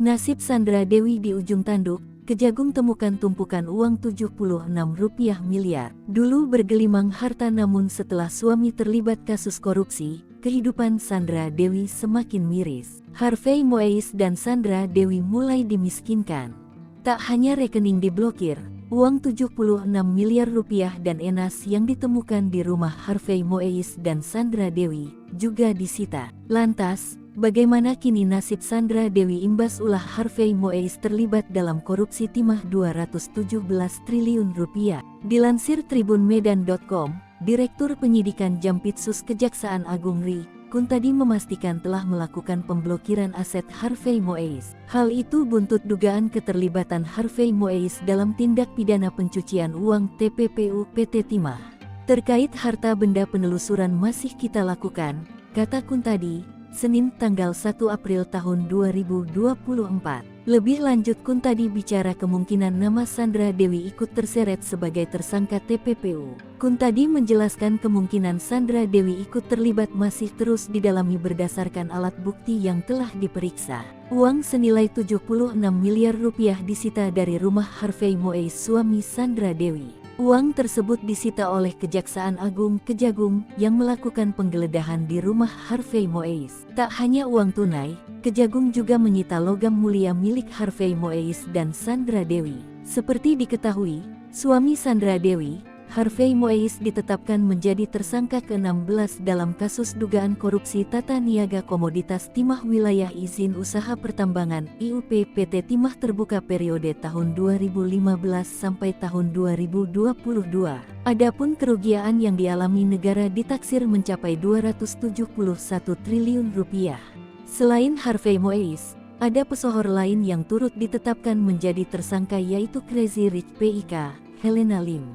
Nasib Sandra Dewi di ujung tanduk, Kejagung temukan tumpukan uang Rp76 miliar. Dulu bergelimang harta namun setelah suami terlibat kasus korupsi, kehidupan Sandra Dewi semakin miris. Harvey Moeis dan Sandra Dewi mulai dimiskinkan. Tak hanya rekening diblokir, uang Rp76 miliar dan emas yang ditemukan di rumah Harvey Moeis dan Sandra Dewi juga disita. Lantas, bagaimana kini nasib Sandra Dewi imbas ulah Harvey Moeis terlibat dalam korupsi timah Rp217 triliun? Dilansir tribunmedan.com, Direktur Penyidikan Jampitsus Kejaksaan Agung RI Kuntadi memastikan telah melakukan pemblokiran aset Harvey Moeis. Hal itu buntut dugaan keterlibatan Harvey Moeis dalam tindak pidana pencucian uang TPPU PT Timah. Terkait harta benda penelusuran masih kita lakukan, kata Kuntadi, Senin tanggal 1 April tahun 2024. Lebih lanjut Kuntadi bicara kemungkinan nama Sandra Dewi ikut terseret sebagai tersangka TPPU. Kuntadi menjelaskan kemungkinan Sandra Dewi ikut terlibat masih terus didalami berdasarkan alat bukti yang telah diperiksa. Uang senilai Rp76 miliar disita dari rumah Harvey Moeis suami Sandra Dewi. Uang tersebut disita oleh Kejaksaan Agung Kejagung yang melakukan penggeledahan di rumah Harvey Moeis. Tak hanya uang tunai, Kejagung juga menyita logam mulia milik Harvey Moeis dan Sandra Dewi. Seperti diketahui, suami Sandra Dewi, Harvey Moeis ditetapkan menjadi tersangka ke-16 dalam kasus dugaan korupsi tata niaga komoditas timah wilayah izin usaha pertambangan IUP PT Timah Terbuka periode tahun 2015 sampai tahun 2022. Adapun kerugian yang dialami negara ditaksir mencapai Rp271 triliun. Selain Harvey Moeis, ada pesohor lain yang turut ditetapkan menjadi tersangka yaitu Crazy Rich PIK, Helena Lim.